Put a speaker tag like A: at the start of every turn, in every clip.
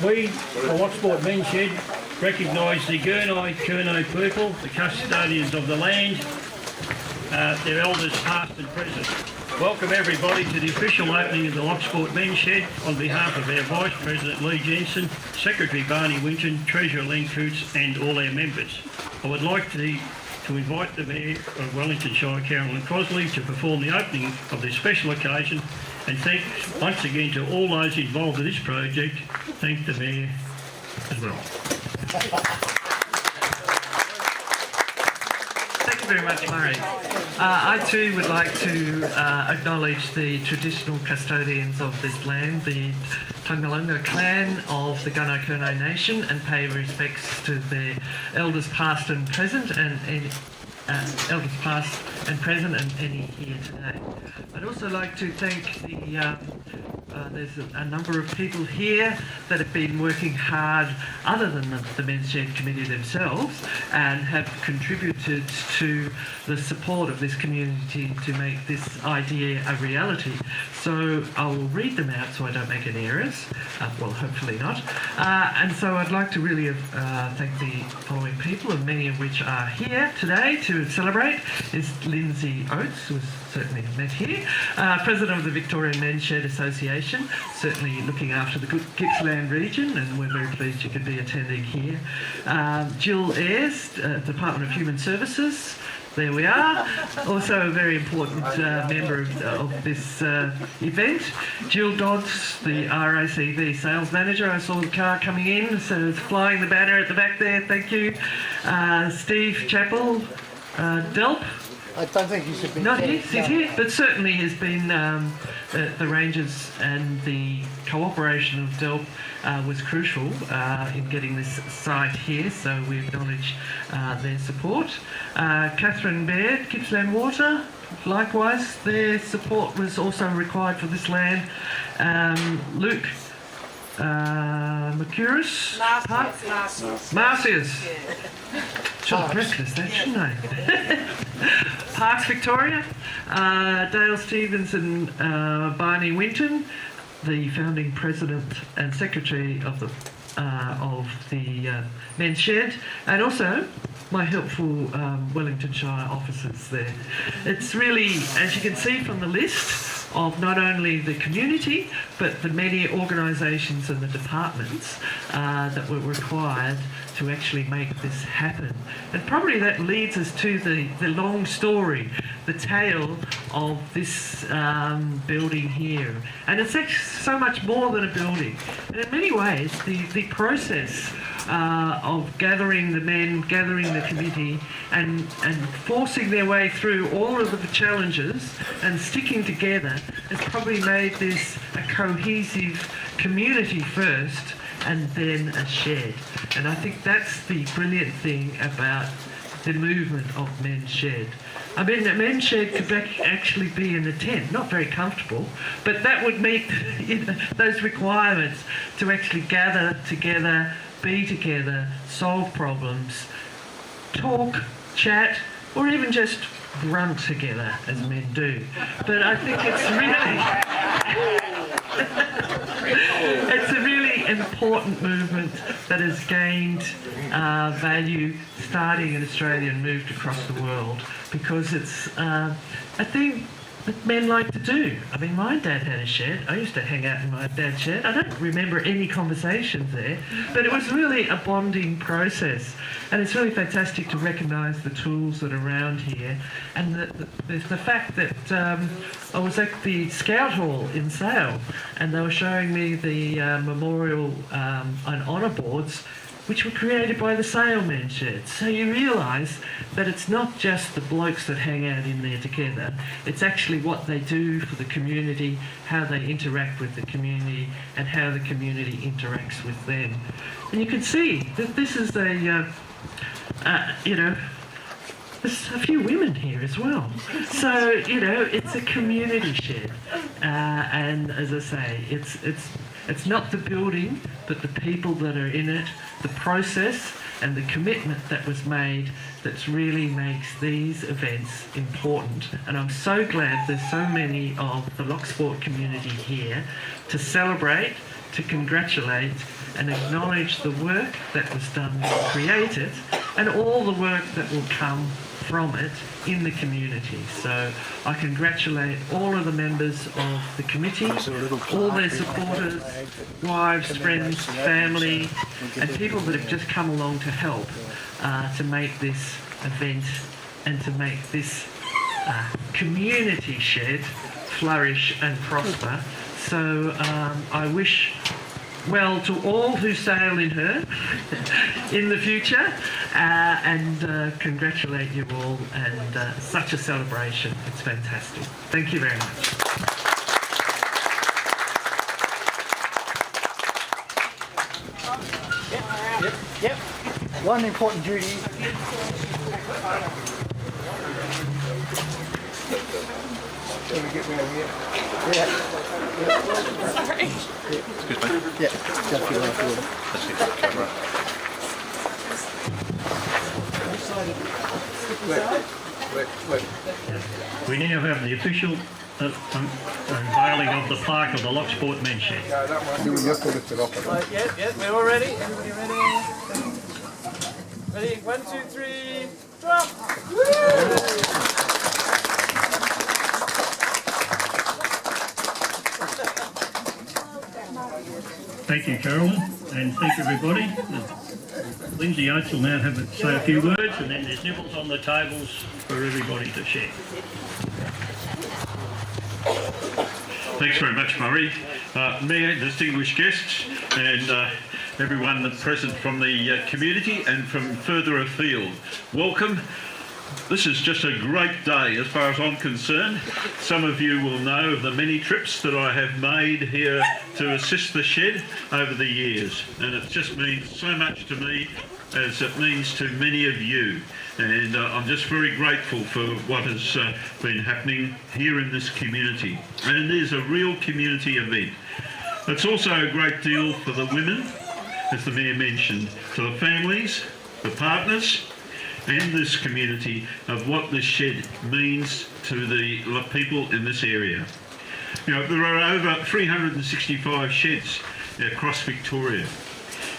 A: We, the Loch Sport Men's Shed, recognise the Gurnai people, the custodians of the land, their elders past and present. Welcome everybody to the official opening of the Loch Sport Men's Shed on behalf of our Vice President Lee Jensen, Secretary Barney Winton, Treasurer Len Coots and all our members. I would like to invite the Mayor of Wellington Shire, Carolyn Cosley, to perform the opening of this special occasion, and thank once again to all those involved in this project. Thank the Mayor as well.
B: Thank you very much, Murray. I too would like to acknowledge the traditional custodians of this land, the Tungalunga clan of the Gunai Nation, and pay respects to their elders past and present, and any here today. I'd also like to thank there's a number of people here that have been working hard, other than the Men's Shed Committee themselves, and have contributed to the support of this community to make this idea a reality. So I will read them out so I don't make any errors. Well, hopefully not. And so I'd like to really thank the following people, and many of which are here today to celebrate. Is Lindsay Oates, who's certainly met here, President of the Victorian Men's Shed Association, certainly looking after the Gippsland region, and we're very pleased you could be attending here. Jill Ayres, Department of Human Services, there we are, also a very important member of this event. Jill Dodds, the RACV Sales Manager, I saw the car coming in, so it's flying the banner at the back there, thank you. Steve Chappell, Delp.
C: I don't think he should be.
B: Not here, he's here, but certainly has been the Rangers and the cooperation of Delp was crucial in getting this site here, so we acknowledge their support. Catherine Baird, Gippsland Water, likewise, their support was also required for this land. Luke Mercurus, Marcius. Should have practiced that, shouldn't I? Parks Victoria, Dale Stevens and Barney Winton, the founding president and secretary of the Men's Shed, and also my helpful Wellington Shire officers there. It's really, as you can see from the list, of not only the community but the many organisations and the departments that were required to actually make this happen. And probably that leads us to the long story, the tale of this building here. And it's actually so much more than a building. And in many ways, the process of gathering the men, gathering the committee, and forcing their way through all of the challenges and sticking together has probably made this a cohesive community first, and then a shed. And I think that's the brilliant thing about the movement of Men's Shed. I mean, a Men's Shed could actually be in a tent, not very comfortable, but that would meet those requirements to actually gather together, be together, solve problems, talk, chat, or even just grunt together as men do. But I think it's a really important movement that has gained value starting in Australia and moved across the world, because it's a thing that men like to do. I mean, my dad had a shed. I used to hang out in my dad's shed. I don't remember any conversations there, but it was really a bonding process. And it's really fantastic to recognise the tools that are around here, and the fact that I was at the Scout Hall in Sale, and they were showing me the memorial and honour boards which were created by the Sale Men's Shed. So you realise that it's not just the blokes that hang out in there together, it's actually what they do for the community, how they interact with the community, and how the community interacts with them. And you can see that this is there's a few women here as well. So, it's a community shed. And as I say, it's not the building, but the people that are in it, the process and the commitment that was made that really makes these events important. And I'm so glad there's so many of the Loch Sport community here to celebrate, to congratulate, and acknowledge the work that was done to create it and all the work that will come from it in the community. So I congratulate all of the members of the committee, all their supporters, wives, friends, family, and people that have just come along to help to make this event and to make this community shed flourish and prosper. So I wish well to all who sail in her in the future, and congratulate you all, and such a celebration. It's fantastic. Thank you very much.
C: Yep. One important duty. Let me get round here.
D: Sorry.
E: Excuse me.
C: Yeah. Just feel like water.
E: Let's see the camera.
A: We now have the official unveiling of the plaque of the Loch Sport men's shed.
C: You have to lift it off.
D: Yeah, we're all ready. Everybody ready? Ready? 1, 2, 3, drop!
A: Thank you, Carolyn, and thank everybody. Lindsay Oates will now say a few words, and then there's nibbles on the tables for everybody to share.
F: Thanks very much, Murray. Mayor, distinguished guests, and everyone that's present from the community and from further afield. Welcome. This is just a great day as far as I'm concerned. Some of you will know of the many trips that I have made here to assist the shed over the years, and it just means so much to me as it means to many of you. And I'm just very grateful for what has been happening here in this community. And it is a real community event. It's also a great deal for the women, as the Mayor mentioned, to the families, the partners, and this community of what this shed means to the people in this area. You know, there are over 365 sheds across Victoria,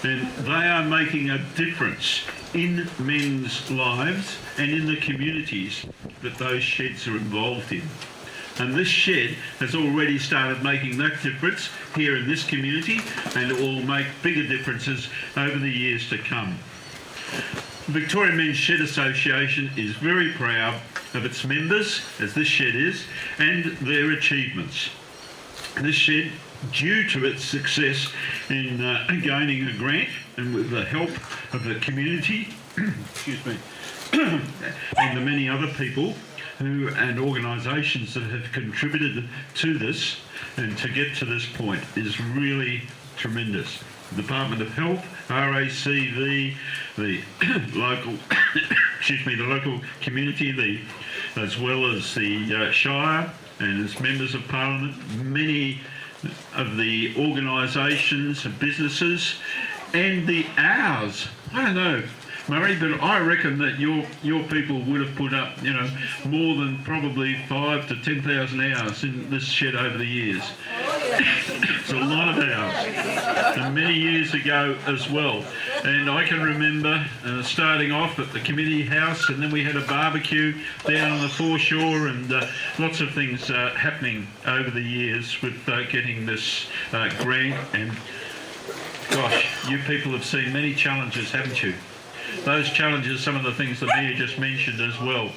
F: and they are making a difference in men's lives and in the communities that those sheds are involved in. And this shed has already started making that difference here in this community, and it will make bigger differences over the years to come. The Victoria Men's Shed Association is very proud of its members, as this shed is, and their achievements. This shed, due to its success in gaining a grant and with the help of the community, excuse me, and the many other people who and organisations that have contributed to this and to get to this point, is really tremendous. The Department of Health, RACV, the local, excuse me, the local community, as well as the Shire and its members of Parliament, many of the organisations and businesses, and the hours. I don't know, Murray, but I reckon that your people would have put up, you know, more than probably 5,000 to 10,000 hours in this shed over the years. It's a lot of hours, and many years ago as well. And I can remember starting off at the community house, and then we had a barbecue down on the foreshore, and lots of things happening over the years with getting this grant. And gosh, you people have seen many challenges, haven't you? Those challenges, some of the things the Mayor just mentioned as well.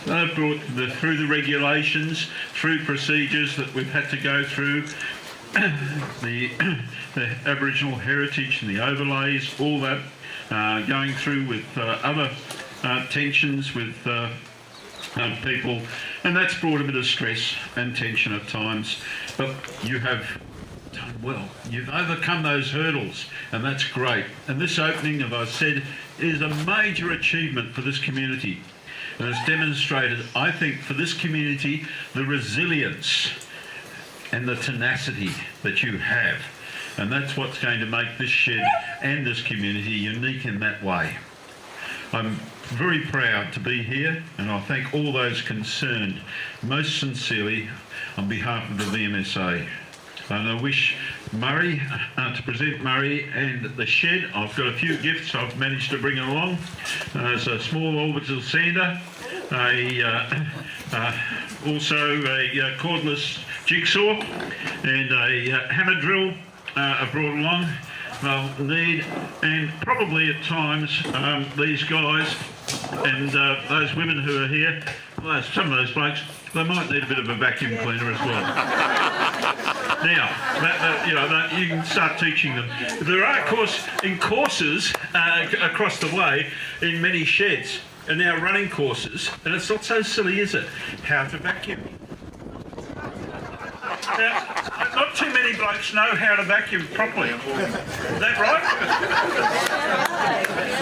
F: They've brought through the regulations, through procedures that we've had to go through, the Aboriginal heritage and the overlays, all that, going through with other tensions with people, and that's brought a bit of stress and tension at times, but you have done well. You've overcome those hurdles, and that's great. And this opening, as I said, is a major achievement for this community. And it's demonstrated, I think, for this community, the resilience and the tenacity that you have. And that's what's going to make this shed and this community unique in that way. I'm very proud to be here, and I thank all those concerned most sincerely on behalf of the VMSA. And I wish Murray, to present Murray and the shed. I've got a few gifts I've managed to bring along. There's a small orbital sander, also a cordless jigsaw, and a hammer drill I brought along. They'll need, and probably at times these guys and those women who are here, well, some of those blokes, they might need a bit of a vacuum cleaner as well. Now, you can start teaching them. There are, of course, in courses across the way in many sheds, are now running courses, and it's not so silly, is it? How to vacuum. Now, not too many blokes know how to vacuum properly. Is that right?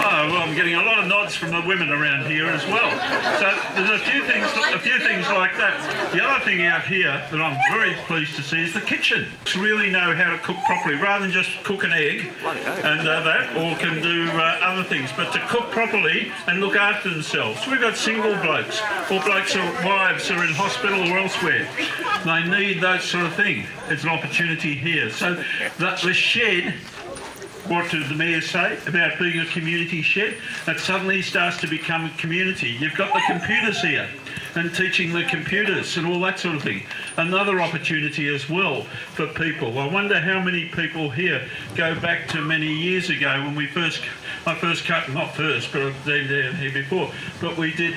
F: Oh, well, I'm getting a lot of nods from the women around here as well. So there's a few things like that. The other thing out here that I'm very pleased to see is the kitchen. Really know how to cook properly, rather than just cook an egg and that, or can do other things, but to cook properly and look after themselves. We've got single blokes, or blokes or wives who are in hospital or elsewhere. They need that sort of thing. It's an opportunity here. So the shed, what did the mayor say about being a community shed? It suddenly starts to become a community. You've got the computers here and teaching the computers and all that sort of thing. Another opportunity as well for people. I wonder how many people here go back to many years ago when we I first cut, not first, but I've been down here before, but we did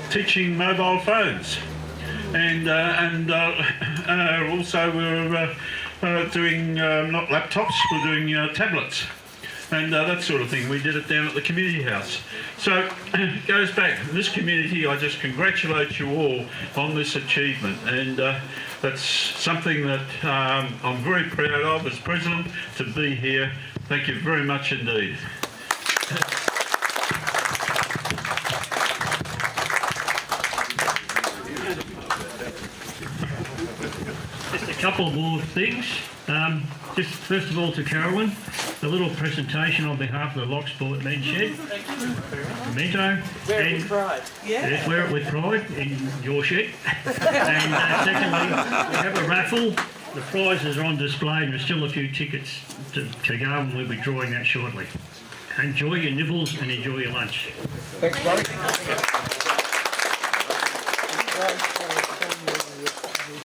F: teaching mobile phones. And also we were doing not laptops, we're doing tablets and that sort of thing. We did it down at the community house. So it goes back. This community, I just congratulate you all on this achievement, and that's something that I'm very proud of as president to be here. Thank you very much indeed.
A: Couple more things. Just first of all to Carolyn, a little presentation on behalf of the Loch Sport men's shed. Memento.
D: Wear it with pride.
A: Yes, wear it with pride in your shed. And secondly, we have a raffle. The prizes are on display and there's still a few tickets to go, and we'll be drawing that shortly. Enjoy your nibbles and enjoy your lunch.
C: Thanks, buddy.